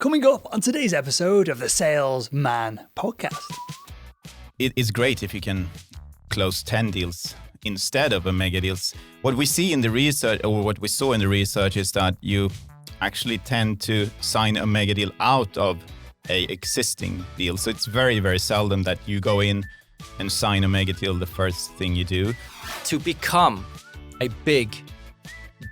Coming up on today's episode of the Salesman podcast. It is great if you can close 10 deals instead of a mega deals. What we see in the research, or what we saw in the research, is that you actually tend to sign a mega deal out of a existing deal. So it's very, very seldom that you go in and sign a mega deal the first thing you do. To become a big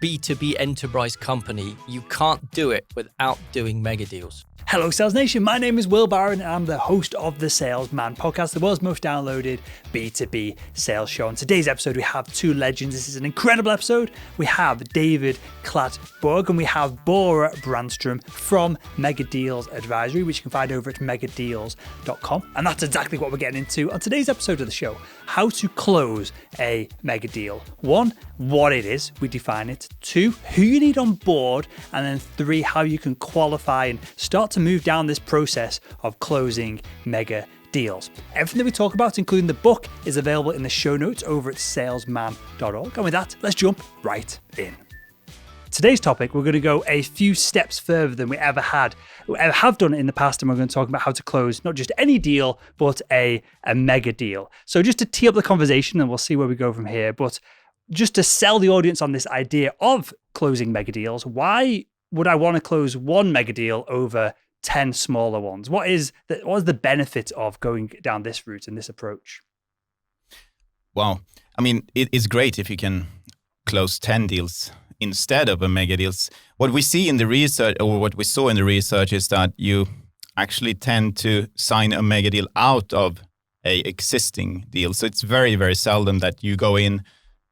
B2B enterprise company, you can't do it without doing mega deals. Hello Sales Nation, my name is Will Barron and I'm the host of the Salesman podcast, the world's most downloaded B2B sales show. On today's episode, we have two legends. This is an incredible episode. We have David Klättborg and we have Bora Brännström from MEGADEAL Advisory, which you can find over at megadeals.com. And that's exactly what we're getting into on today's episode of the show. How to close a mega deal. 1, what it is, we define it. 2, who you need on board. And then 3, how you can qualify and start to move down this process of closing mega deals. Everything that we talk about, including the book, is available in the show notes over at salesman.org. And with that, let's jump right in. Today's topic, we're going to go a few steps further than we ever have done in the past, and we're going to talk about how to close not just any deal, but a mega deal. So just to tee up the conversation, and we'll see where we go from here, but just to sell the audience on this idea of closing mega deals, why would I want to close one mega deal over 10 smaller ones? What is the benefit of going down this route and this approach? Well, I mean, it is great if you can close 10 deals instead of a mega deals. What we see in the research, or what we saw in the research, is that you actually tend to sign a mega deal out of a existing deal. So it's very, very seldom that you go in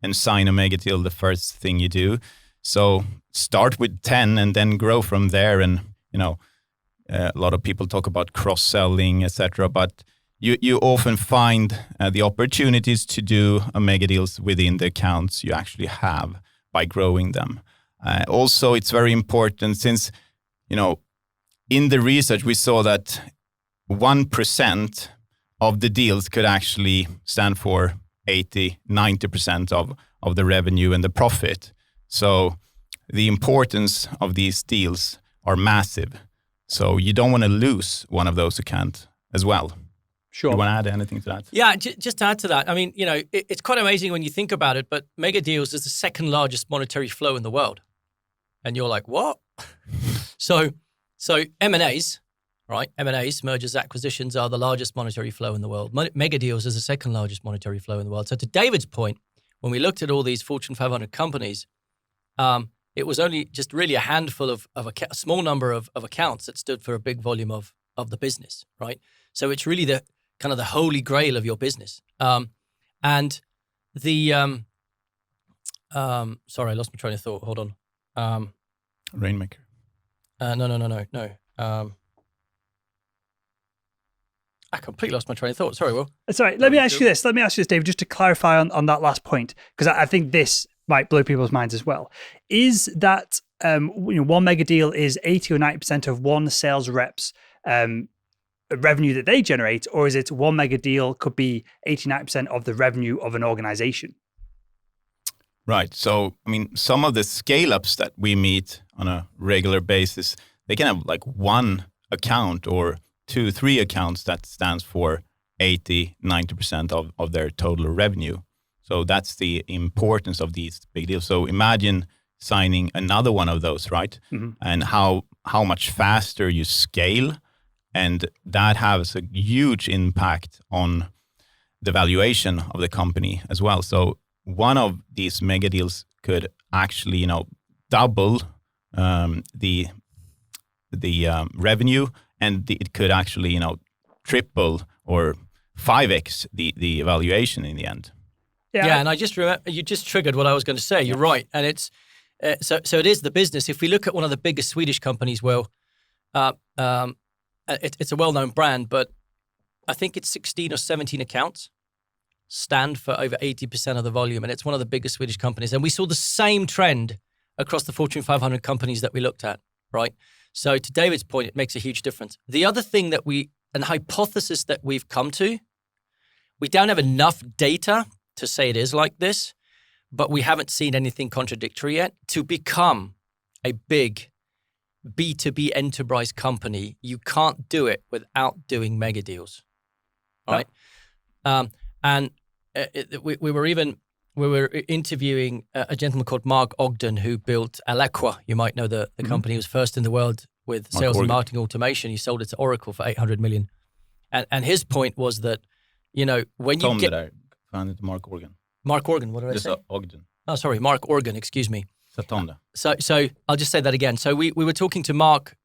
and sign a mega deal the first thing you do. So start with 10 and then grow from there. And, a lot of people talk about cross-selling, etc. But you often find the opportunities to do a mega deals within the accounts you actually have by growing them. Also, it's very important since, in the research, we saw that 1% of the deals could actually stand for 80, 90% of the revenue and the profit. So the importance of these deals are massive. So you don't want to lose one of those accounts as well. Sure. You want to add anything to that? Yeah, just to add to that, I mean, it's quite amazing when you think about it, but mega deals is the second largest monetary flow in the world. And you're like, what? So M&As, right? M&As, mergers, acquisitions, are the largest monetary flow in the world. Mega deals is the second largest monetary flow in the world. So to David's point, when we looked at all these Fortune 500 companies, it was only just really a handful of a small number of accounts that stood for a big volume of the business, right? So it's really the kind of the holy grail of your business. And the sorry, I lost my train of thought. Hold on. Rainmaker. No. I completely lost my train of thought. Sorry, Will. Sorry, let me ask you this, David, just to clarify on that last point, because I think this might blow people's minds as well. Is that one mega deal is 80 or 90% of one sales rep's revenue that they generate, or is it one mega deal could be 89% of the revenue of an organization? Right. So, I mean, some of the scale-ups that we meet on a regular basis, they can have like one account or 2, 3 accounts that stands for 80, 90% of their total revenue. So that's the importance of these big deals. So imagine signing another one of those, right? Mm-hmm. And how much faster you scale. And that has a huge impact on the valuation of the company as well. So one of these mega deals could actually, double the revenue, and it could actually, triple or 5x the valuation in the end. Yeah, and I just remember, you just triggered what I was going to say. You're right, and it's so it is the business. If we look at one of the biggest Swedish companies, it's a well-known brand, but I think it's 16 or 17 accounts stand for over 80% of the volume, and it's one of the biggest Swedish companies. And we saw the same trend across the Fortune 500 companies that we looked at, right? So to David's point, it makes a huge difference. The other thing that an hypothesis that we've come to, we don't have enough data to say it is like this, but we haven't seen anything contradictory yet. To become a big B2B enterprise company, you can't do it without doing mega deals, right? And we were interviewing a gentleman called Mark Ogden who built Alequa. You might know the company. He was first in the world with sales and marketing automation. He sold it to Oracle for $800 million. And his point was that, when you get... I found it Mark Organ. Mark Organ, what did I say? Ogden. Oh, sorry, Mark Organ, excuse me. Tom. So I'll just say that again. So we were talking to Mark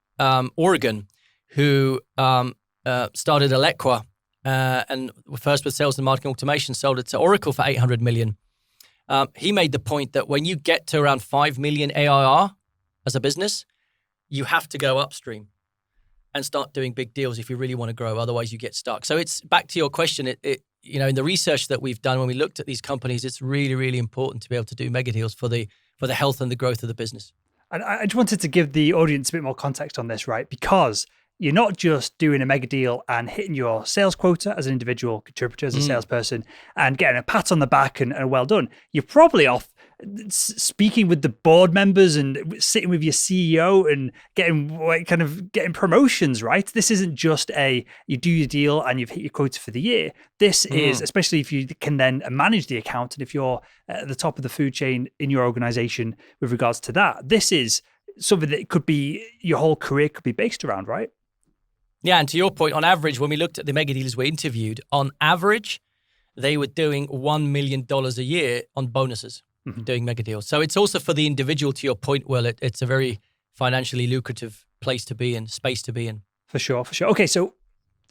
Organ, who started Alequa, and first with sales and marketing automation, sold it to Oracle for $800 million. He made the point that when you get to around 5 million ARR as a business, you have to go upstream and start doing big deals if you really want to grow. Otherwise, you get stuck. So it's back to your question. In the research that we've done when we looked at these companies, it's really, really important to be able to do mega deals for the health and the growth of the business. And I just wanted to give the audience a bit more context on this, right? Because you're not just doing a mega deal and hitting your sales quota as an individual contributor, as a salesperson, and getting a pat on the back and well done. You're probably off speaking with the board members and sitting with your CEO and getting promotions, right? This isn't just you do your deal and you've hit your quota for the year. This is, especially if you can then manage the account and if you're at the top of the food chain in your organization with regards to that, this is something that could be your whole career could be based around, right? Yeah, and to your point, on average, when we looked at the mega dealers we interviewed, on average, they were doing $1 million a year on bonuses, doing mega deals. So it's also for the individual, to your point, Will, it's a very financially lucrative place to be in, space to be in. For sure. Okay, so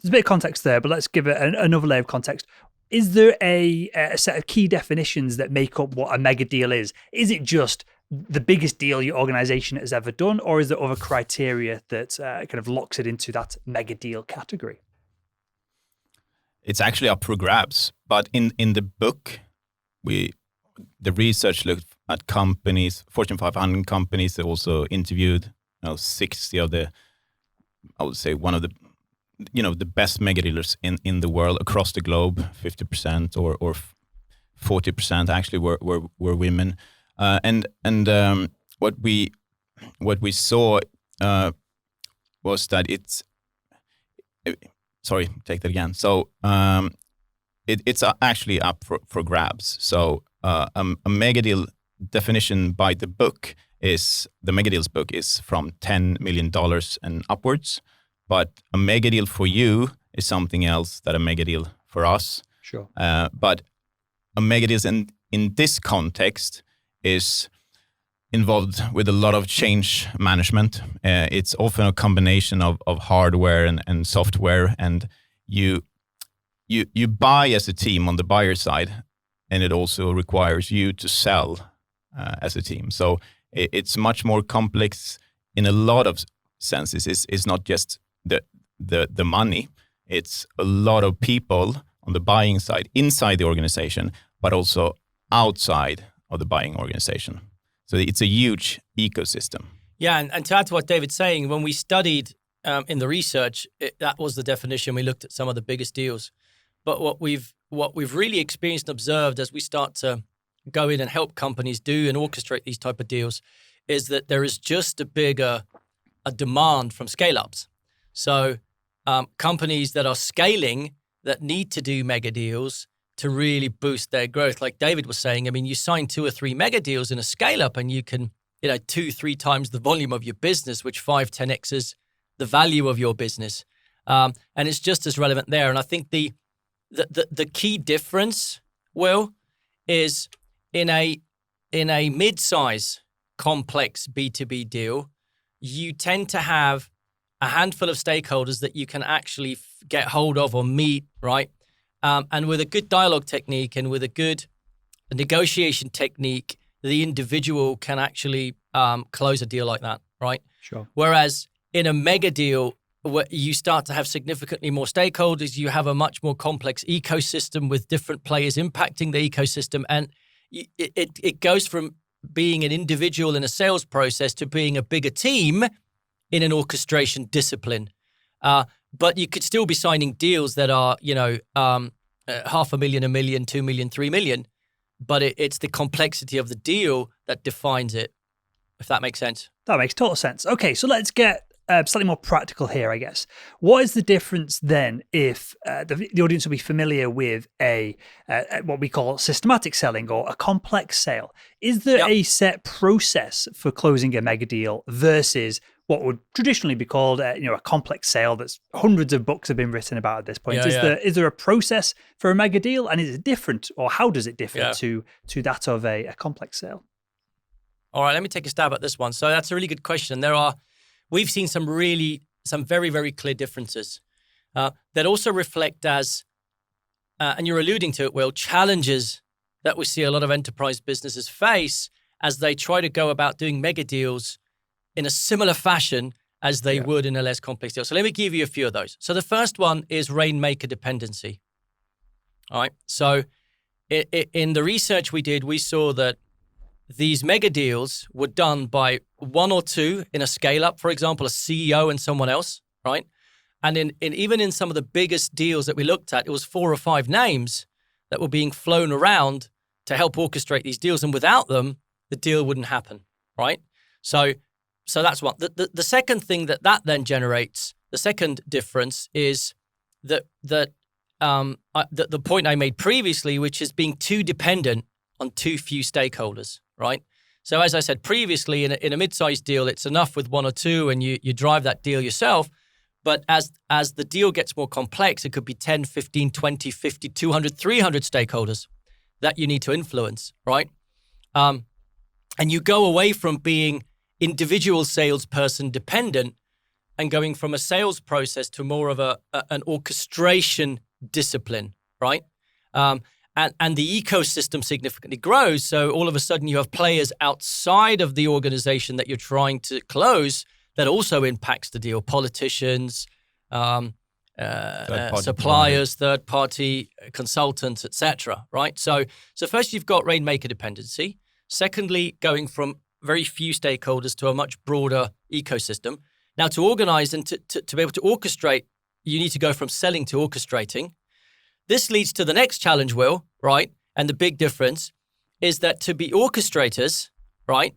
there's a bit of context there, but let's give it another layer of context. Is there a set of key definitions that make up what a mega deal is? Is it just the biggest deal your organization has ever done, or is there other criteria that kind of locks it into that mega deal category? It's actually up for grabs, but in the book, the research looked at companies, Fortune 500 companies. They also interviewed 60 of the, I would say, one of the the best mega dealers in the world across the globe. 50% or 40% actually were women. And what we saw was that it's sorry, take that again. So it's actually up for grabs. So a mega deal definition by the book is the mega deals book is from $10 million and upwards. But a mega deal for you is something else than a mega deal for us. Sure. But a mega deal in this context is involved with a lot of change management. It's often a combination of hardware and software, and you buy as a team on the buyer side, and it also requires you to sell as a team. So it's much more complex in a lot of senses. It's not just the money. It's a lot of people on the buying side inside the organization, but also outside of the buying organization. So it's a huge ecosystem. Yeah, and to add to what David's saying, when we studied in the research, that was the definition. We looked at some of the biggest deals. But what we've really experienced and observed as we start to go in and help companies do and orchestrate these type of deals is that there is just a demand from scale-ups. So companies that are scaling that need to do mega deals to really boost their growth. Like David was saying, I mean, you sign 2 or 3 mega deals in a scale-up and you can, 2-3 times the volume of your business, which 5-10x's the value of your business. And it's just as relevant there. And I think the key difference, Will, is in a mid-size complex B2B deal, you tend to have a handful of stakeholders that you can actually get hold of or meet, right? And with a good dialogue technique and with a good negotiation technique, the individual can actually close a deal like that, right? Sure. Whereas in a mega deal, where you start to have significantly more stakeholders, you have a much more complex ecosystem with different players impacting the ecosystem. And it goes from being an individual in a sales process to being a bigger team in an orchestration discipline. But you could still be signing deals that are, $500,000, $1 million, $2 million, $3 million. But it's the complexity of the deal that defines it. if that makes sense. That makes total sense. Okay, so let's get slightly more practical here, I guess. What is the difference then if the audience will be familiar with a what we call systematic selling or a complex sale? Is there a set process for closing a mega deal versus what would traditionally be called a complex sale that's hundreds of books have been written about at this point? Is there a process for a mega deal, and is it different, or how does it differ to that of a complex sale? All right, let me take a stab at this one. So that's a really good question. We've seen some very, very clear differences that also reflect as, and you're alluding to it, Will, challenges that we see a lot of enterprise businesses face as they try to go about doing mega deals in a similar fashion as they would in a less complex deal. So let me give you a few of those. So the first one is rainmaker dependency. All right. So in the research we did, we saw that these mega deals were done by one or two in a scale up, for example, a CEO and someone else, right? And even in some of the biggest deals that we looked at, it was 4 or 5 names that were being flown around to help orchestrate these deals. And without them, the deal wouldn't happen, right? So that's one. The second thing that then generates, the second difference is that the point I made previously, which is being too dependent on too few stakeholders, right? So as I said previously, in a mid-sized deal, it's enough with 1 or 2 and you drive that deal yourself. But as the deal gets more complex, it could be 10, 15, 20, 50, 200, 300 stakeholders that you need to influence, right? And you go away from being individual salesperson dependent and going from a sales process to more of an orchestration discipline, right? And the ecosystem significantly grows. So all of a sudden you have players outside of the organization that you're trying to close that also impacts the deal. Politicians, suppliers, third-party consultants, etc. Right? So first you've got rainmaker dependency. Secondly, going from very few stakeholders to a much broader ecosystem. Now, to organize and to be able to orchestrate, you need to go from selling to orchestrating. This leads to the next challenge, Will, right? And the big difference is that to be orchestrators, right,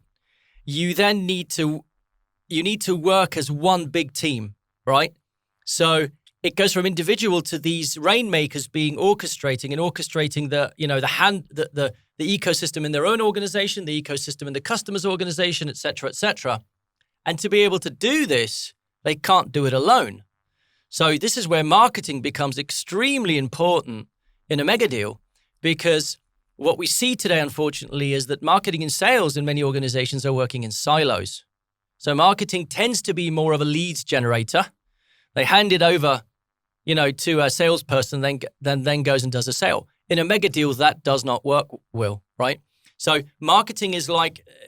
you then need to work as one big team, right? So it goes from individual to these rainmakers being orchestrating the ecosystem in their own organization, the ecosystem in the customer's organization, et cetera, et cetera. And to be able to do this, they can't do it alone. So this is where marketing becomes extremely important in a mega deal, because what we see today, unfortunately, is that marketing and sales in many organizations are working in silos. So marketing tends to be more of a leads generator. They hand it over, to a salesperson, then goes and does a sale. In a mega deal, that does not work, Will, right? So marketing is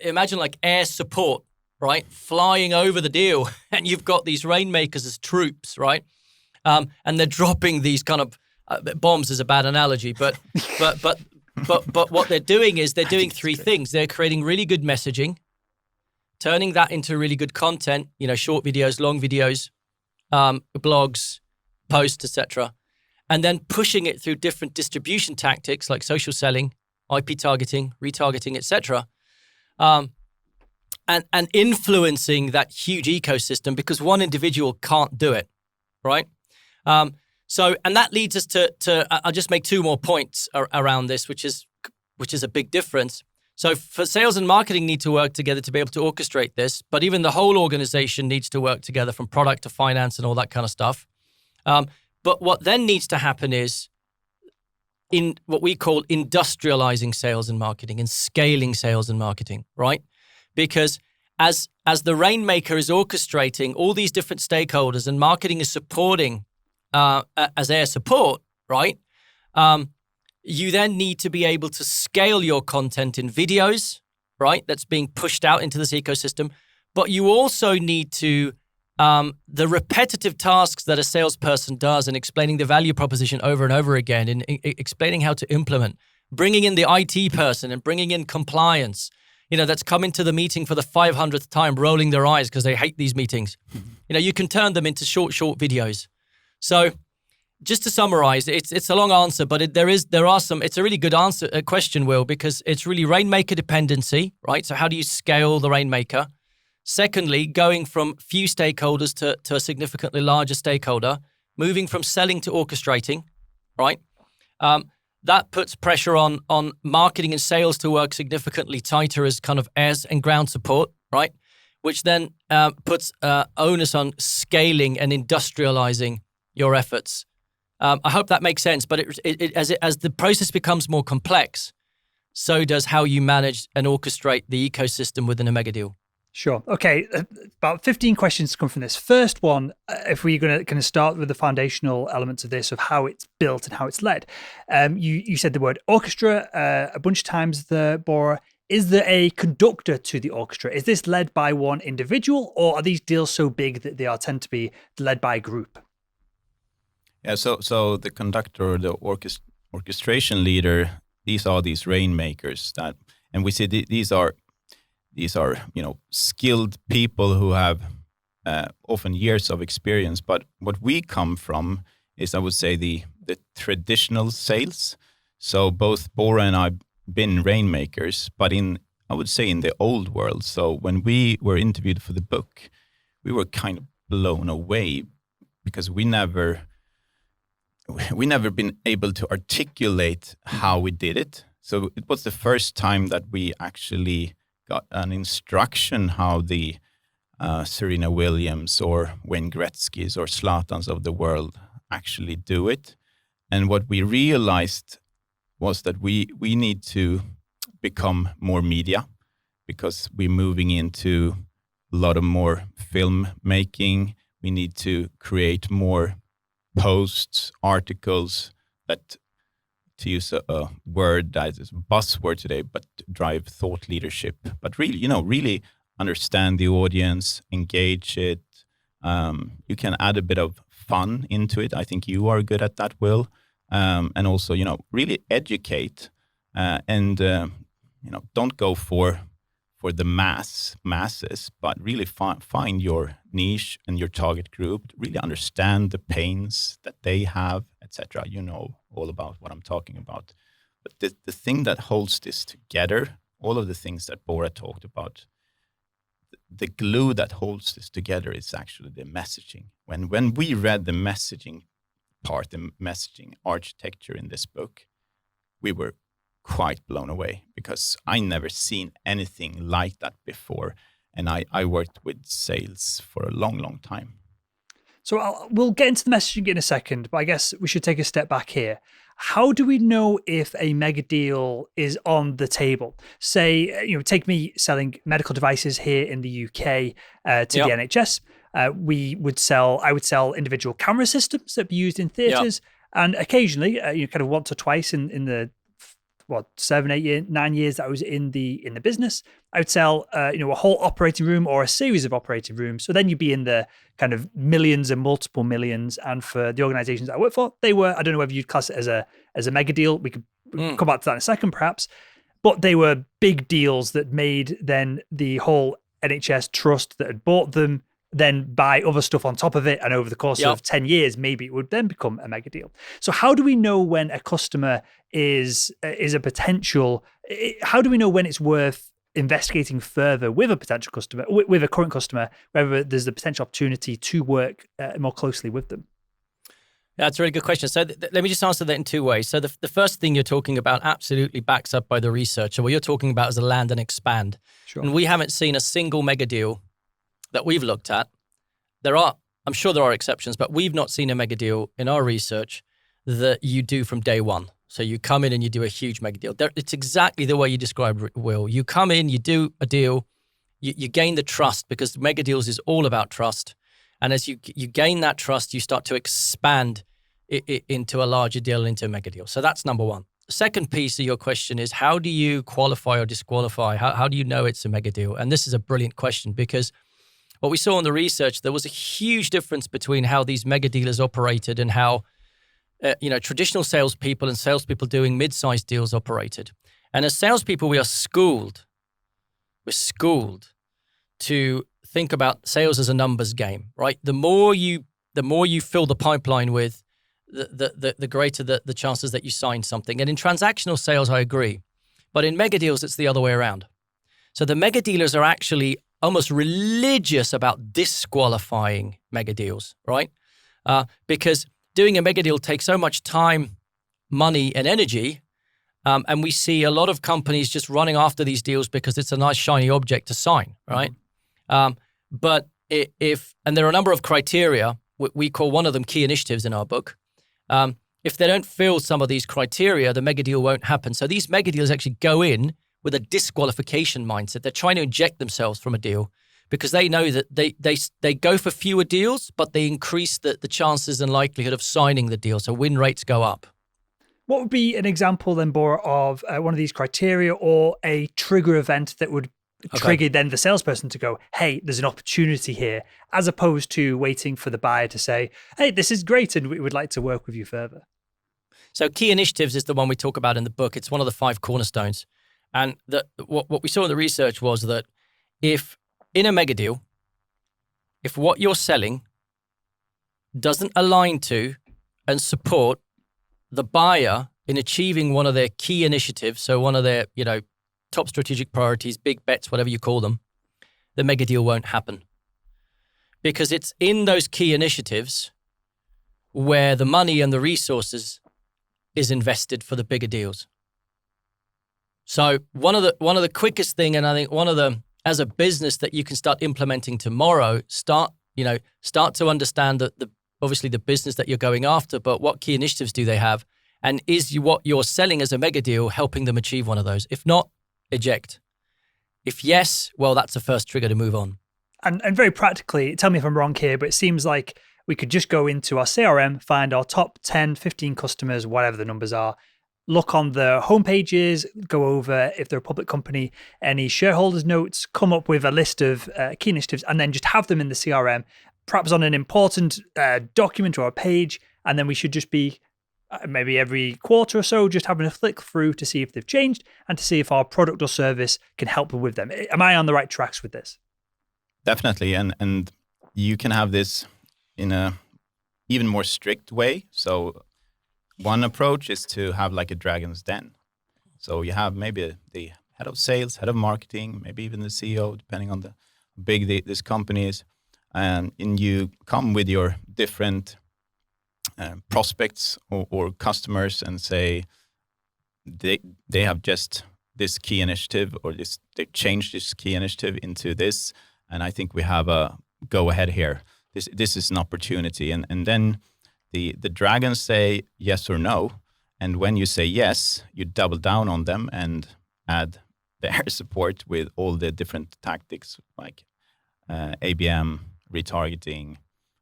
imagine like air support, right? Flying over the deal, and you've got these rainmakers as troops, right? And they're dropping these kind of bombs is a bad analogy, but what they're doing is they're doing 3 things. They're creating really good messaging, turning that into really good content, short videos, long videos, blogs, posts, etc., and then pushing it through different distribution tactics like social selling, IP targeting, retargeting, etc., and influencing that huge ecosystem, because one individual can't do it, right? And that leads us to I'll just make 2 more points around this, which is a big difference. So for sales and marketing need to work together to be able to orchestrate this, but even the whole organization needs to work together from product to finance and all that kind of stuff. But what then needs to happen is in what we call industrializing sales and marketing and scaling sales and marketing, right? Because as the rainmaker is orchestrating all these different stakeholders and marketing is supporting as air support, right? You then need to be able to scale your content in videos, right? That's being pushed out into this ecosystem. But you also need to, the repetitive tasks that a salesperson does in explaining the value proposition over and over again, in explaining how to implement, bringing in the IT person and bringing in compliance, that's come into the meeting for the 500th time, rolling their eyes because they hate these meetings. You can turn them into short videos. So just to summarize, it's a long answer, but it's a really good question, Will, because it's really rainmaker dependency, right? So how do you scale the rainmaker? Secondly, going from few stakeholders to a significantly larger stakeholder, moving from selling to orchestrating, right? That puts pressure on marketing and sales to work significantly tighter as kind of airs and ground support, right? Which then puts onus on scaling and industrializing your efforts. I hope that makes sense, but as the process becomes more complex, so does how you manage and orchestrate the ecosystem within a mega deal. Sure. Okay. About 15 questions to come from this. First one, if we're going to kind of start with the foundational elements of this, of how it's built and how it's led. You said the word orchestra a bunch of times there, Bora. Is there a conductor to the orchestra? Is this led by one individual, or are these deals so big that they tend to be led by a group? Yeah, so the conductor, the orchestration leader, these are these rainmakers and we see these are skilled people who have often years of experience. But what we come from is, I would say, the traditional sales. So both Bora and I been rainmakers, but I would say in the old world. So when we were interviewed for the book, we were kind of blown away because we never been able to articulate how we did it. So it was the first time that we actually got an instruction how the Serena Williams or Wayne Gretzky's or Zlatans of the world actually do it. And what we realized was that we need to become more media, because we're moving into a lot of more film making. We need to create more posts, articles that, to use a word that is a buzzword today, but drive thought leadership. But really understand the audience, engage it. You can add a bit of fun into it. I think you are good at that, Will. And also, really educate and don't go for the masses, but really find your niche and your target group. Really understand the pains that they have, etc. You know all about what I'm talking about. But the thing that holds this together, all of the things that Bora talked about, the glue that holds this together is actually the messaging. When we read the messaging part, the messaging architecture in this book, we were quite blown away, because I never seen anything like that before. And I worked with sales for a long, long time. So we'll get into the messaging in a second, but I guess we should take a step back here. How do we know if a mega deal is on the table? Say, take me selling medical devices here in the UK to the NHS. I would sell individual camera systems that be used in theatres, and occasionally, kind of once or twice in the 7, 8 years, 9 years that I was in the business, I would sell a whole operating room or a series of operating rooms. So then you'd be in the kind of millions and multiple millions. And for the organizations I work for, they were, I don't know whether you'd class it as a mega deal. We could come back to that in a second, perhaps. But they were big deals that made then the whole NHS trust that had bought them then buy other stuff on top of it. And over the course of 10 years, maybe it would then become a mega deal. So how do we know when a customer is a potential, how do we know when it's worth investigating further with a potential customer, with a current customer, whether there's the potential opportunity to work more closely with them? That's a really good question. So let me just answer that in two ways. So the first thing you're talking about absolutely backs up by the research. So what you're talking about is a land and expand. Sure. And we haven't seen a single mega deal that we've looked at. I'm sure there are exceptions, but we've not seen a mega deal in our research that you do from day one. So you come in and you do a huge mega deal. It's exactly the way you described it, Will. You come in, you do a deal, you gain the trust, because mega deals is all about trust. And as you gain that trust, you start to expand it into a larger deal, into a mega deal. So that's number one. The second piece of your question is, how do you qualify or disqualify? How do you know it's a mega deal? And this is a brilliant question, because what we saw in the research, there was a huge difference between how these mega dealers operated and how traditional salespeople and salespeople doing mid-sized deals operated. And as salespeople, we're schooled to think about sales as a numbers game, right? The more you fill the pipeline with, the greater the chances that you sign something. And in transactional sales, I agree. But in mega deals, it's the other way around. So the mega dealers are actually almost religious about disqualifying mega deals, right? Because doing a mega deal takes so much time, money, and energy. And we see a lot of companies just running after these deals because it's a nice shiny object to sign, right? But and there are a number of criteria, we call one of them key initiatives in our book. If they don't fill some of these criteria, the mega deal won't happen. So these mega deals actually go in with a disqualification mindset. They're trying to eject themselves from a deal because they know that they go for fewer deals, but they increase the chances and likelihood of signing the deal. So win rates go up. What would be an example then, Bora, of one of these criteria or a trigger event that would trigger then the salesperson to go, hey, there's an opportunity here, as opposed to waiting for the buyer to say, hey, this is great and we would like to work with you further? So key initiatives is the one we talk about in the book. It's one of the 5 cornerstones. And what we saw in the research was that if in a mega deal, if what you're selling doesn't align to and support the buyer in achieving one of their key initiatives, so one of their, top strategic priorities, big bets, whatever you call them, the mega deal won't happen. Because it's in those key initiatives where the money and the resources is invested for the bigger deals. So one of the quickest thing, and I think one of the, as a business that you can start implementing tomorrow, start to understand that obviously the business that you're going after, but what key initiatives do they have? And is what you're selling as a mega deal helping them achieve one of those? If not, eject. If yes, well, that's the first trigger to move on. And very practically, tell me if I'm wrong here, but it seems like we could just go into our CRM, find our top 10, 15 customers, whatever the numbers are, look on the homepages, go over, if they're a public company, any shareholders' notes, come up with a list of key initiatives, and then just have them in the CRM, perhaps on an important document or a page, and then we should just be maybe every quarter or so, just having a flick through to see if they've changed and to see if our product or service can help with them. Am I on the right tracks with this? Definitely. And you can have this in a even more strict way. So one approach is to have like a dragon's den. So you have maybe the head of sales, head of marketing, maybe even the CEO, depending on how big this company is. And you come with your different prospects or customers and say they have just this key initiative or they changed this key initiative into this, and I think we have a go ahead here. This is an opportunity, and then the dragons say yes or no, and when you say yes, you double down on them and add their support with all the different tactics like ABM, retargeting,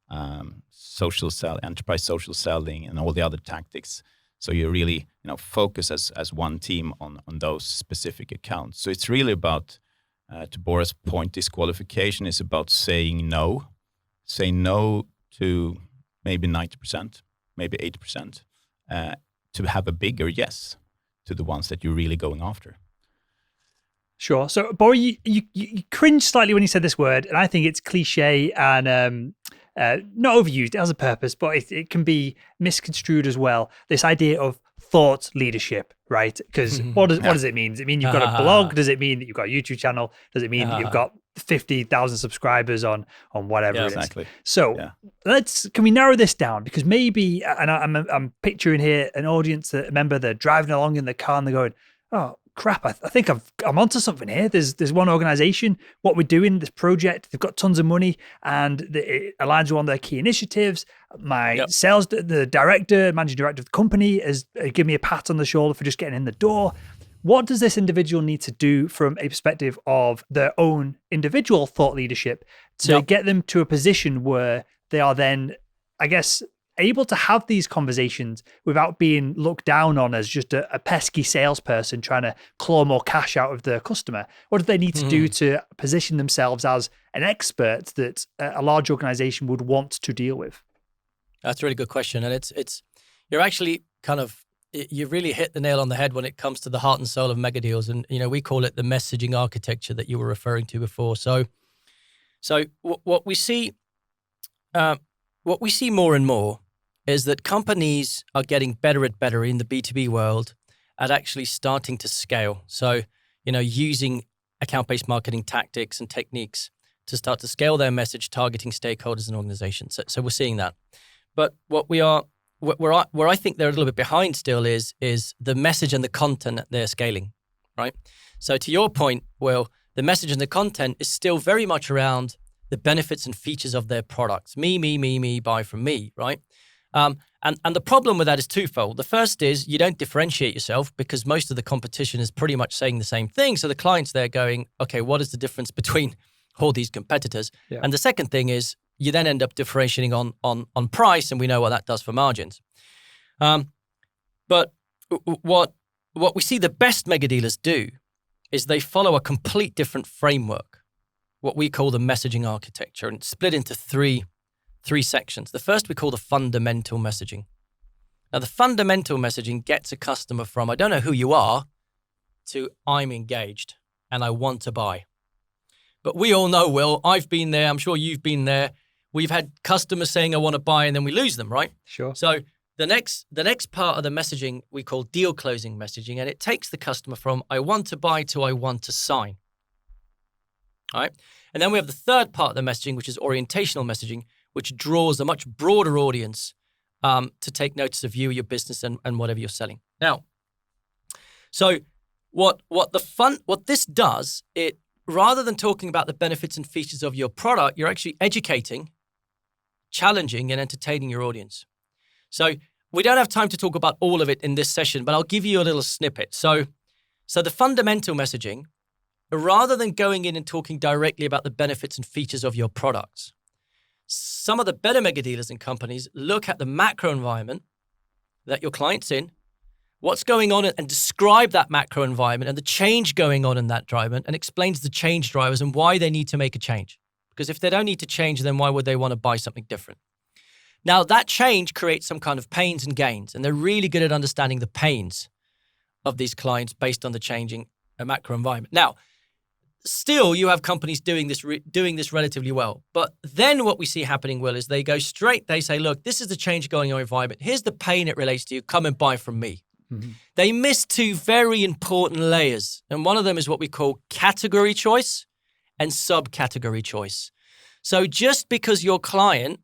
enterprise social selling, and all the other tactics. So you really, focus as one team on those specific accounts. So it's really about, to Bora's point, disqualification is about saying no. Say no to maybe 90%, maybe 80%, to have a bigger yes to the ones that you're really going after. Sure. So, Bora, you cringed slightly when you said this word, and I think it's cliche and not overused. It has a purpose, but it can be misconstrued as well. This idea of thought leadership, right? Because what does it mean? Does it mean you've got a blog? Does it mean that you've got a YouTube channel? Does it mean that you've got 50,000 subscribers on whatever it is? Exactly. So can we narrow this down? Because maybe, and I'm picturing here an audience, a member, they're driving along in the car and they're going, oh, crap, I think I'm onto something here. There's one organization, what we're doing, this project, they've got tons of money and it aligns with one of their key initiatives. My sales, the managing director of the company has given me a pat on the shoulder for just getting in the door. What does this individual need to do from a perspective of their own individual thought leadership to get them to a position where they are then, I guess, able to have these conversations without being looked down on as just a pesky salesperson trying to claw more cash out of the customer? What do they need to do to position themselves as an expert that a large organization would want to deal with? That's a really good question. And it's you're actually you really hit the nail on the head when it comes to the heart and soul of mega deals. And, we call it the messaging architecture that you were referring to before. So what we see more and more is that companies are getting better in the B2B world at actually starting to scale. So, using account-based marketing tactics and techniques to start to scale their message, targeting stakeholders and organizations. So we're seeing that. But where I think they're a little bit behind still is the message and the content that they're scaling, right? So to your point, Will, the message and the content is still very much around the benefits and features of their products. Me, buy from me, right? And the problem with that is twofold. The first is you don't differentiate yourself because most of the competition is pretty much saying the same thing. So the client's there going, okay, what is the difference between all these competitors? Yeah. And the second thing is you then end up differentiating on price, and we know what that does for margins. But what we see the best mega dealers do is they follow a complete different framework, what we call the messaging architecture, and it's split into three sections. The first we call the fundamental messaging. Now, the fundamental messaging gets a customer from, I don't know who you are, to I'm engaged and I want to buy. But we all know, Will, I've been there. I'm sure you've been there. We've had customers saying, I want to buy, and then we lose them, right? Sure. So the next part of the messaging we call deal closing messaging, and it takes the customer from I want to buy to I want to sign. All right. And then we have the third part of the messaging, which is orientational messaging, which draws a much broader audience to take notice of you, your business, and whatever you're selling. Now, so what this does, it rather than talking about the benefits and features of your product, you're actually educating, challenging, and entertaining your audience. So we don't have time to talk about all of it in this session, but I'll give you a little snippet. So the fundamental messaging, rather than going in and talking directly about the benefits and features of your products, some of the better mega dealers and companies look at the macro environment that your client's in, what's going on, and describe that macro environment and the change going on in that environment, and explains the change drivers and why they need to make a change. Because if they don't need to change, then why would they want to buy something different? Now, that change creates some kind of pains and gains, and they're really good at understanding the pains of these clients based on the changing macro environment. Now, still, you have companies doing this relatively well. But then what we see happening, Will, is they go straight, they say, look, this is the change going on in your environment. Here's the pain it relates to you. Come and buy from me. Mm-hmm. They miss two very important layers. And one of them is what we call category choice and subcategory choice. So just because your client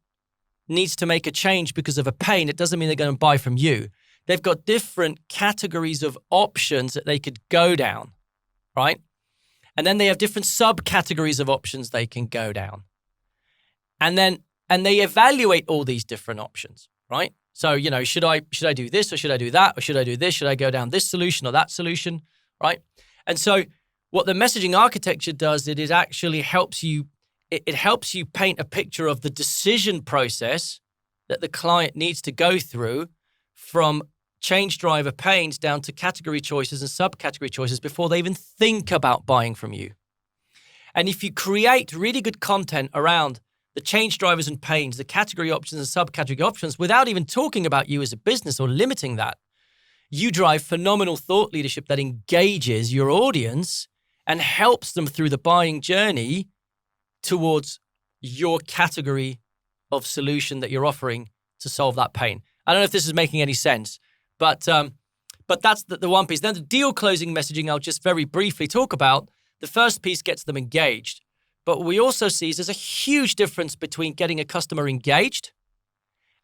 needs to make a change because of a pain, it doesn't mean they're going to buy from you. They've got different categories of options that they could go down, right? And then they have different subcategories of options they can go down. And they evaluate all these different options, right? So, should I do this, or should I do that, or should I do this? Should I go down this solution or that solution, right? And so what the messaging architecture does, it actually helps you paint a picture of the decision process that the client needs to go through from change driver pains down to category choices and subcategory choices before they even think about buying from you. And if you create really good content around the change drivers and pains, the category options and subcategory options, without even talking about you as a business or limiting that, you drive phenomenal thought leadership that engages your audience and helps them through the buying journey towards your category of solution that you're offering to solve that pain. I don't know if this is making any sense, but that's the one piece. Then the deal closing messaging, I'll just very briefly talk about. The first piece gets them engaged. But what we also see is there's a huge difference between getting a customer engaged,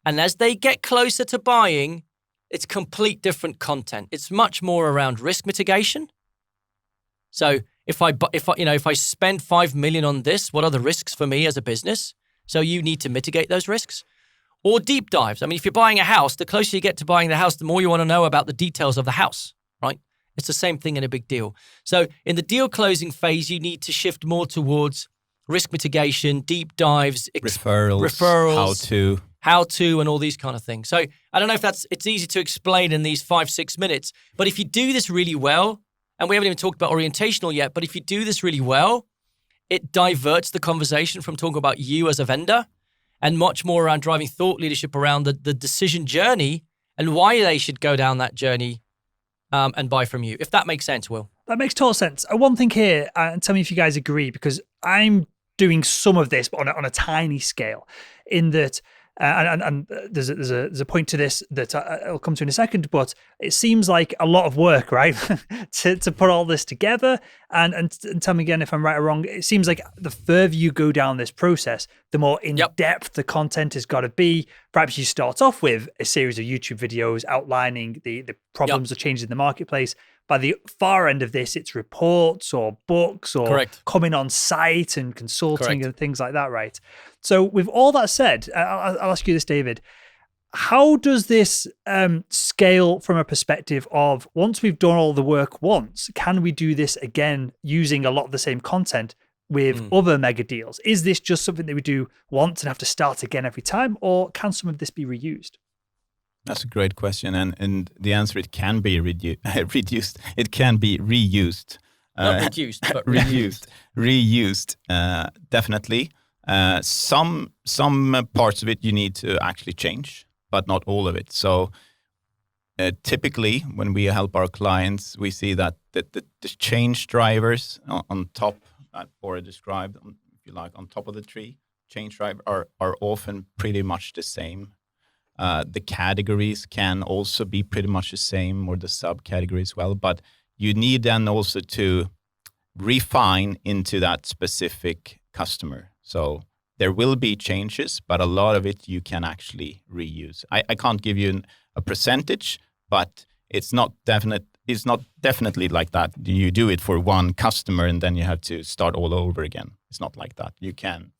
and as they get closer to buying, it's complete different content. It's much more around risk mitigation. So if I spend 5 million on this, what are the risks for me as a business? So you need to mitigate those risks. Or deep dives. I mean, if you're buying a house, the closer you get to buying the house, the more you want to know about the details of the house, right? It's the same thing in a big deal. So in the deal closing phase, you need to shift more towards risk mitigation, deep dives, referrals, how to, and all these kind of things. So I don't know if it's easy to explain in these 5-6 minutes, but if you do this really well, and we haven't even talked about orientational yet, but if you do this really well, it diverts the conversation from talking about you as a vendor and much more around driving thought leadership around the decision journey and why they should go down that journey and buy from you, if that makes sense, Will. That makes total sense. One thing here, and tell me if you guys agree, because I'm doing some of this, but on a tiny scale, in that And there's a point to this that I'll come to in a second, but it seems like a lot of work, right, to put all this together. And tell me again if I'm right or wrong. It seems like the further you go down this process, the more in depth the content has got to be. Perhaps you start off with a series of YouTube videos outlining the problems or changes in the marketplace. By the far end of this, it's reports or books or coming on site and consulting and things like that, right? So with all that said, I'll ask you this, David. How does this scale from a perspective of once we've done all the work once, can we do this again using a lot of the same content with other mega deals? Is this just something that we do once and have to start again every time, or can some of this be reused? That's a great question, and the answer, it can be reduced. It can be reused. Not reduced, but reused, definitely. Some parts of it you need to actually change, but not all of it. So typically, when we help our clients, we see that the change drivers on top that Bora described, if you like, on top of the tree, change driver are often pretty much the same. The categories can also be pretty much the same, or the subcategories as well. But you need then also to refine into that specific customer. So there will be changes, but a lot of it you can actually reuse. I can't give you a percentage, but it's not definite. It's not definitely like that. You do it for one customer and then you have to start all over again. It's not like that. You can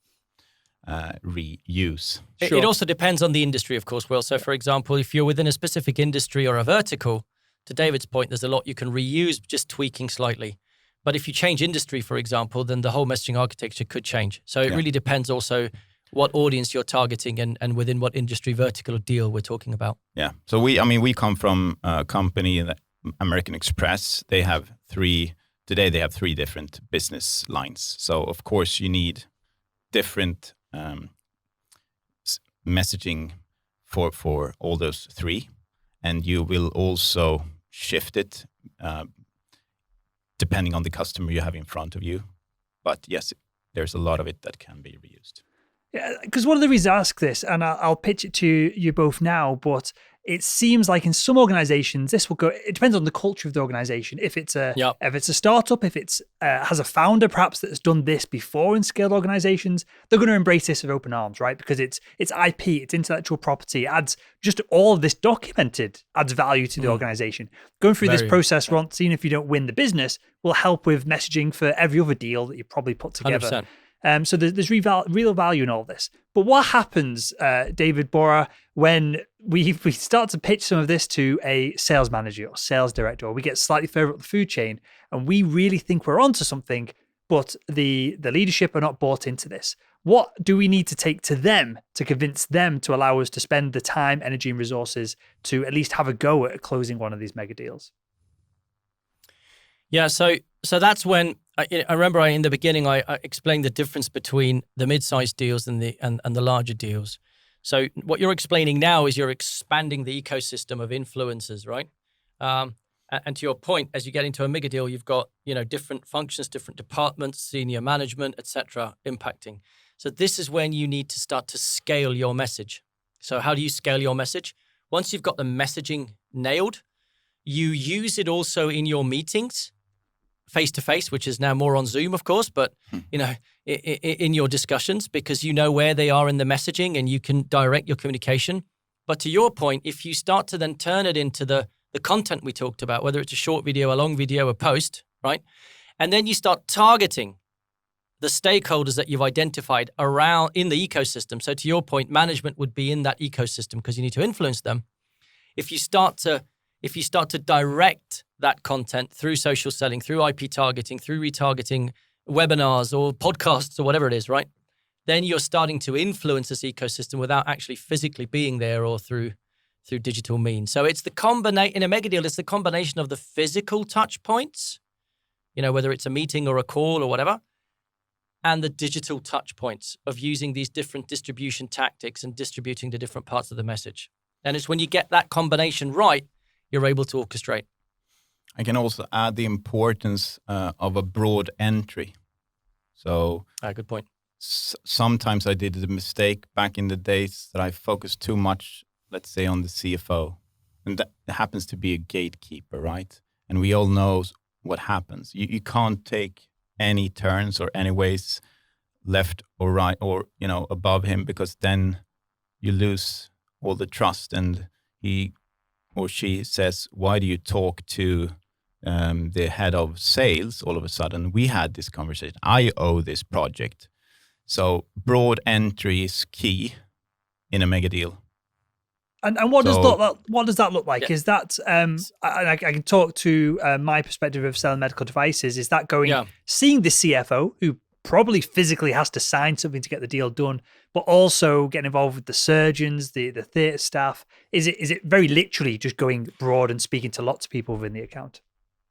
reuse. It also depends on the industry, of course, Will. So, for example, if you're within a specific industry or a vertical, to David's point, there's a lot you can reuse, just tweaking slightly. But if you change industry, for example, then the whole messaging architecture could change. So it really depends also what audience you're targeting and within what industry vertical or deal we're talking about. Yeah. So we come from a company, American Express. They have three different business lines. So of course you need different messaging for all those three, and you will also shift it depending on the customer you have in front of you. But yes, there's a lot of it that can be reused. Yeah, because one of the reasons I ask this, and I'll pitch it to you both now, but it seems like in some organizations, this will go, it depends on the culture of the organization. If it's a startup, if it's has a founder perhaps that has done this before in scaled organizations, they're going to embrace this with open arms, right? Because it's IP, it's intellectual property, adds just all of this documented, adds value to the organization. Going through this process once, even if you don't win the business, will help with messaging for every other deal that you probably put together. 100%. So there's real value in all this. But what happens, David, Bora, when we start to pitch some of this to a sales manager or sales director, or we get slightly further up the food chain and we really think we're onto something, but the leadership are not bought into this? What do we need to take to them to convince them to allow us to spend the time, energy, and resources to at least have a go at closing one of these mega deals? Yeah, so that's when I remember in the beginning I explained the difference between the mid-sized deals and the larger deals. So what you're explaining now is you're expanding the ecosystem of influencers, right? And to your point, as you get into a mega deal, you've got different functions, different departments, senior management, etc., impacting. So this is when you need to start to scale your message. So how do you scale your message? Once you've got the messaging nailed, you use it also in your meetings, face-to-face, which is now more on Zoom, of course, but, in your discussions, because you know where they are in the messaging and you can direct your communication. But to your point, if you start to then turn it into the content we talked about, whether it's a short video, a long video, a post, right? And then you start targeting the stakeholders that you've identified around in the ecosystem. So to your point, management would be in that ecosystem because you need to influence them. If you start to direct that content through social selling, through IP targeting, through retargeting, webinars or podcasts or whatever it is, right? Then you're starting to influence this ecosystem without actually physically being there or through digital means. So it's the combination, in a mega deal, it's the combination of the physical touch points, whether it's a meeting or a call or whatever, and the digital touch points of using these different distribution tactics and distributing the different parts of the message. And it's when you get that combination right, you're able to orchestrate. I can also add the importance of a broad entry. So, good point. sometimes I did the mistake back in the days that I focused too much, let's say, on the CFO. And that happens to be a gatekeeper, right? And we all know what happens. You can't take any turns or any ways left or right or, above him, because then you lose all the trust. And he or she says, why do you talk to the head of sales all of a sudden? We had this conversation. I owe this project. So broad entry is key in a mega deal. And what does that look like? Yeah. Is that I can talk to my perspective of selling medical devices. Is that seeing the CFO, who probably physically has to sign something to get the deal done, but also getting involved with the surgeons, the theatre staff? Is it very literally just going broad and speaking to lots of people within the account?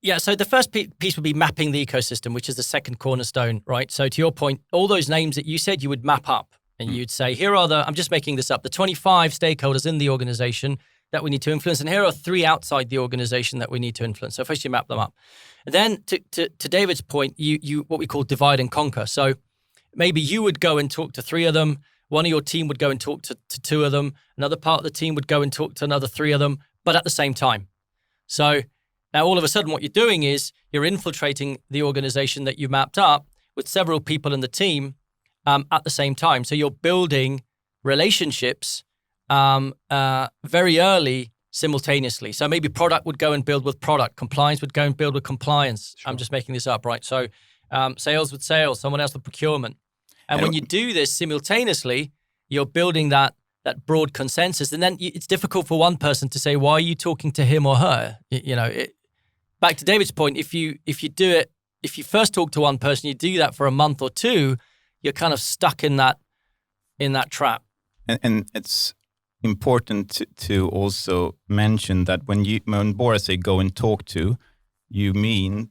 Yeah, so the first piece would be mapping the ecosystem, which is the second cornerstone, right? So to your point, all those names that you said, you would map up. And you'd say, here are I'm just making this up, the 25 stakeholders in the organization that we need to influence. And here are 3 outside the organization that we need to influence. So first you map them up. And then to David's point, you what we call divide and conquer. So maybe you would go and talk to 3 of them. One of your team would go and talk to 2 of them. Another part of the team would go and talk to another 3 of them, but at the same time. So now all of a sudden what you're doing is you're infiltrating the organization that you mapped up with several people in the team at the same time. So you're building relationships very early simultaneously. So maybe product would go and build with product. Compliance would go and build with compliance. Sure. I'm just making this up, right? So sales with sales, someone else with procurement. And when you do this simultaneously, you're building that broad consensus. And then it's difficult for one person to say, why are you talking to him or her? Back to David's point, if you first talk to one person, you do that for a month or 2, you're kind of stuck in that trap. And it's important to also mention that when Bora say go and talk to, you mean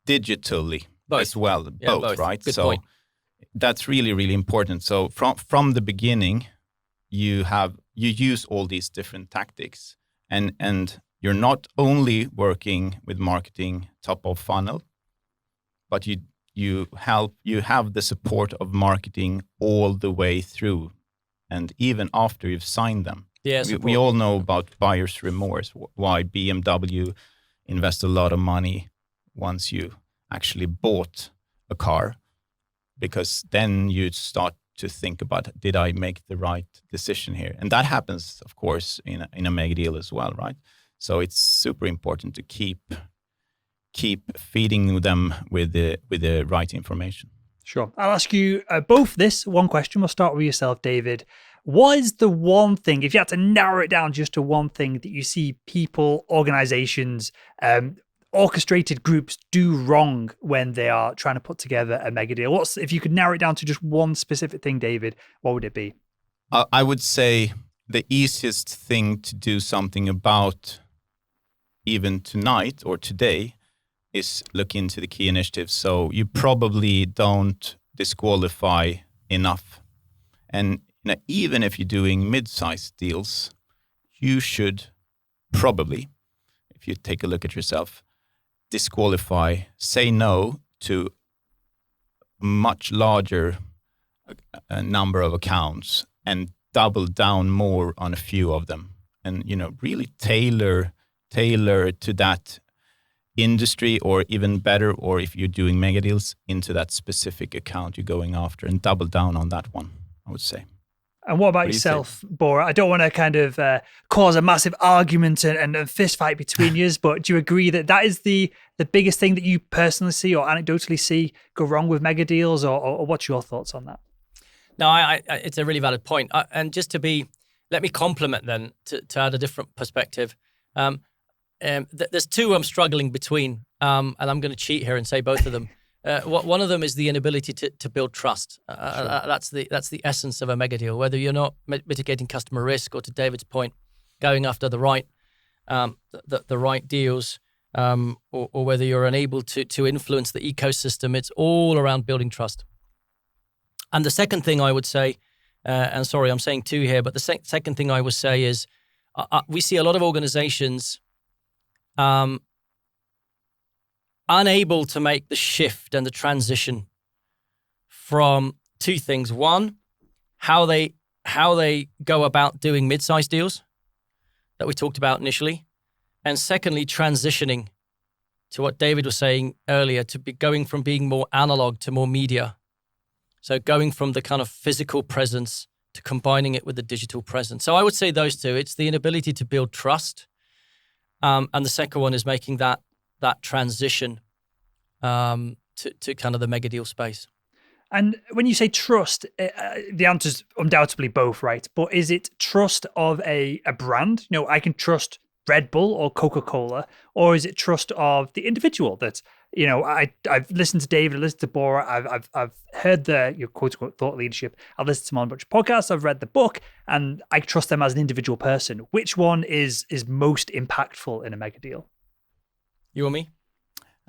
digitally both. As well, both, right? Good point. That's really, really important. So from the beginning, you use all these different tactics, and you're not only working with marketing top of funnel, but you have the support of marketing all the way through, and even after you've signed them. Yes, we all know about buyer's remorse, why BMW invest a lot of money once you actually bought a car, because then you start to think about, did I make the right decision here? And that happens, of course, in a mega deal as well, right? So it's super important to keep feeding them with the right information. Sure. I'll ask you both this one question. We'll start with yourself, David. What is the one thing, if you had to narrow it down just to one thing, that you see people, organizations, orchestrated groups do wrong when they are trying to put together a mega deal? If you could narrow it down to just one specific thing, David, what would it be? I would say the easiest thing to do something about, even tonight or today, is look into the key initiatives. So you probably don't disqualify enough. And even if you're doing mid-sized deals, you should probably, if you take a look at yourself, say no to a much larger number of accounts and double down more on a few of them. And, really tailor to that industry, or even better, or if you're doing mega deals, into that specific account you're going after, and double down on that one, I would say. And what about yourself, Bora? I don't want to kind of cause a massive argument and a fist fight between you, but do you agree that is the biggest thing that you personally see or anecdotally see go wrong with mega deals, or what's your thoughts on that? No, I it's a really valid point. And just let me complement then to add a different perspective. There's 2 I'm struggling between, and I'm going to cheat here and say both of them. One of them is the inability to build trust. Sure. That's the essence of a mega deal. Whether you're not mitigating customer risk, or, to David's point, going after the right deals, or whether you're unable to influence the ecosystem, it's all around building trust. And the second thing I would say, and sorry, I'm saying 2 here, but the second thing I would say is we see a lot of organizations unable to make the shift and the transition from two things. One, how they go about doing mid-sized deals that we talked about initially. And secondly, transitioning to what David was saying earlier, to be going from being more analog to more media. So going from the kind of physical presence to combining it with the digital presence. So I would say those two. It's the inability to build trust. And the second one is making that transition to kind of the mega deal space. And when you say trust, the answer's undoubtedly both, right? But is it trust of a brand? You know, I can trust Red Bull or Coca-Cola, or is it trust of the individual that, you know, I've listened to David, I've listened to Bora, I've heard your quote unquote thought leadership, I've listened to them on a bunch of podcasts, I've read the book, and I trust them as an individual person. Which one is most impactful in a mega deal? You or me?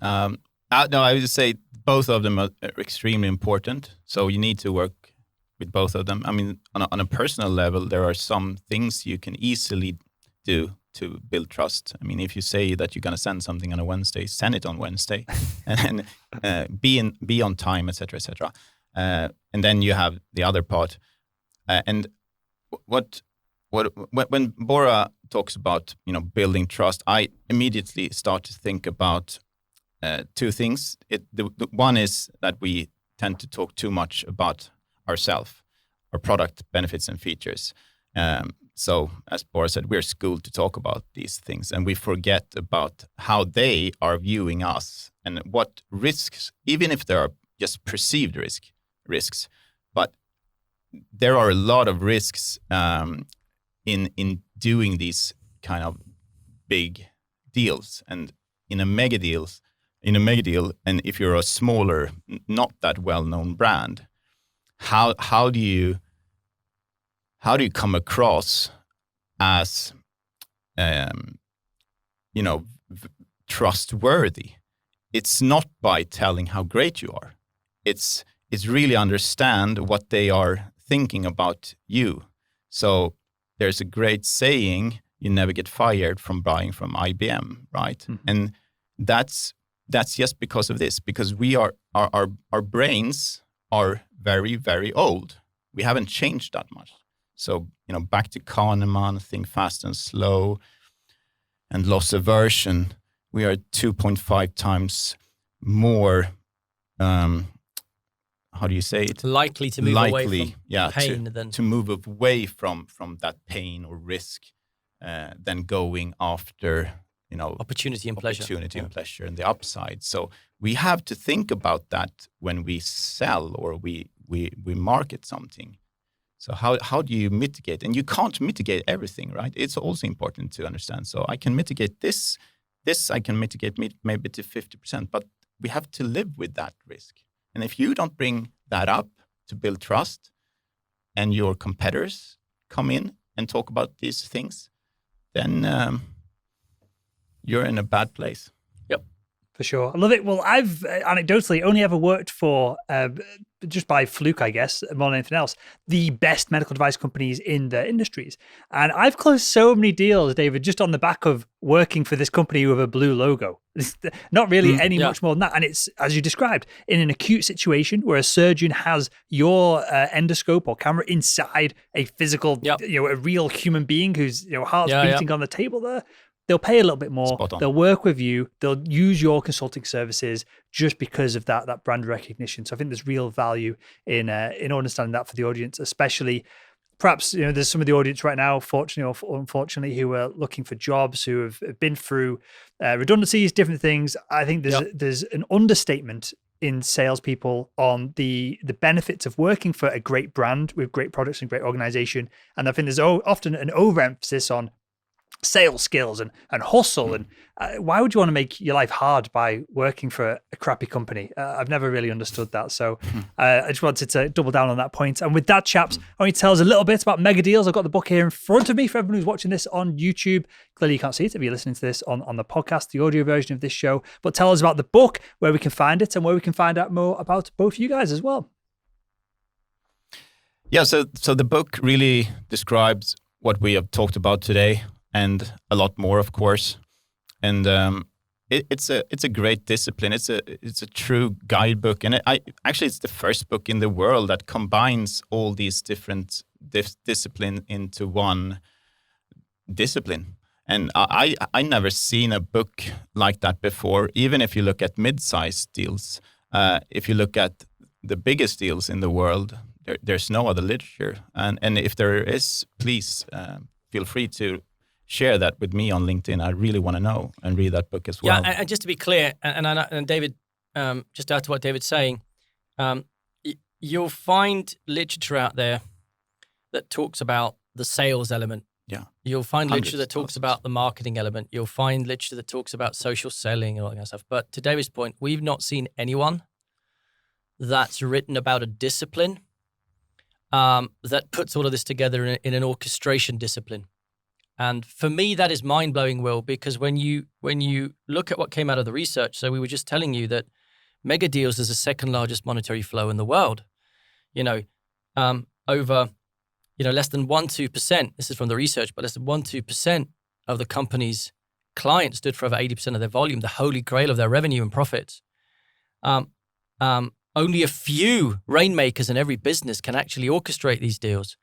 No, I would say both of them are extremely important. So you need to work with both of them. I mean, on a personal level, there are some things you can easily do to build trust. I mean, if you say that you're going to send something on a Wednesday, send it on Wednesday, and be on time, etc., etc. And then you have the other part. And when Bora talks about, you know, building trust, I immediately start to think about two things. The one is that we tend to talk too much about ourselves, our product benefits and features. So as Bora said, we're schooled to talk about these things, and we forget about how they are viewing us and what risks, even if there are just perceived risks, but there are a lot of risks in doing these kind of big deals. And in a mega deal, and if you're a smaller, not that well-known brand, how do you come across as, trustworthy? It's not by telling how great you are. It's really understand what they are thinking about you. So there's a great saying, you never get fired from buying from IBM, right? Mm-hmm. And that's just because of this, because we are our brains are very, very old. We haven't changed that much. So, you know, back to Kahneman, think fast and slow, and loss aversion, we are 2.5 times more, how do you say it? Likely to move away from pain to move away from that pain or risk than going after, you know, opportunity and pleasure and the upside. So we have to think about that when we sell or we market something. So how do you mitigate? And you can't mitigate everything, right? It's also important to understand. So I can mitigate this I can mitigate maybe to 50%, but we have to live with that risk. And if you don't bring that up to build trust, and your competitors come in and talk about these things, then you're in a bad place. Yep, for sure. I love it. Well, I've anecdotally only ever worked for, just by fluke, I guess, more than anything else, the best medical device companies in the industries. And I've closed so many deals, David, just on the back of working for this company with a blue logo. Not really much more than that. And it's, as you described, in an acute situation where a surgeon has your endoscope or camera inside a physical, a real human being whose heart's beating on the table there. They'll pay a little bit more. They'll work with you. They'll use your consulting services just because of that brand recognition. So I think there's real value in understanding that for the audience, especially perhaps there's some of the audience right now, fortunately or unfortunately, who are looking for jobs, who have been through redundancies, different things. I think there's an understatement in salespeople on the benefits of working for a great brand with great products and great organization. And I think there's often an overemphasis on sales skills and hustle. And why would you want to make your life hard by working for a crappy company? I've never really understood that. So I just wanted to double down on that point. And with that, chaps, only tell us a little bit about mega deals. I've got the book here in front of me for everyone who's watching this on YouTube. Clearly you can't see it if you're listening to this on the podcast, the audio version of this show. But tell us about the book, where we can find it, and where we can find out more about both you guys as well. Yeah, so the book really describes what we have talked about today, and a lot more, of course. And it's a great discipline. It's a true guidebook, and it's the first book in the world that combines all these different disciplines into one discipline. And I never seen a book like that before. Even if you look at mid-sized deals, if you look at the biggest deals in the world, there's no other literature. And if there is, please feel free to share that with me on LinkedIn. I really want to know and read that book as well. Yeah, and just to be clear, and David, just to add to what David's saying, you'll find literature out there that talks about the sales element. Yeah. You'll find literature that talks about the marketing element. You'll find literature that talks about social selling and all that kind of stuff. But to David's point, we've not seen anyone that's written about a discipline that puts all of this together in an orchestration discipline. And for me, that is mind-blowing, Will, because when you look at what came out of the research, so we were just telling you that mega deals is the second largest monetary flow in the world. Over less than 1-2%, this is from the research, but less than 1-2% of the company's clients stood for over 80% of their volume, the holy grail of their revenue and profits. Only a few rainmakers in every business can actually orchestrate these deals.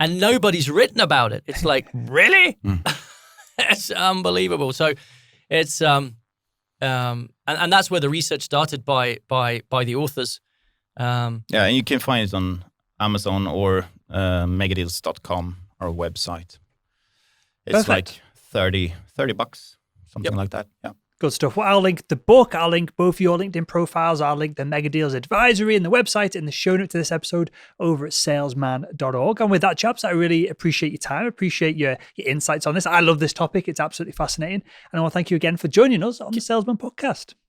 And nobody's written about it. It's like, really? It's unbelievable. So it's and that's where the research started by the authors. And you can find it on Amazon or megadeals.com, our website. It's Perfect. like $30, something like that. Yeah. Good stuff. Well, I'll link the book. I'll link both your LinkedIn profiles. I'll link the Mega Deals Advisory and the website in the show note to this episode over at salesman.org. And with that, chaps, I really appreciate your time. I appreciate your insights on this. I love this topic. It's absolutely fascinating. And I want to thank you again for joining us on the Salesman podcast.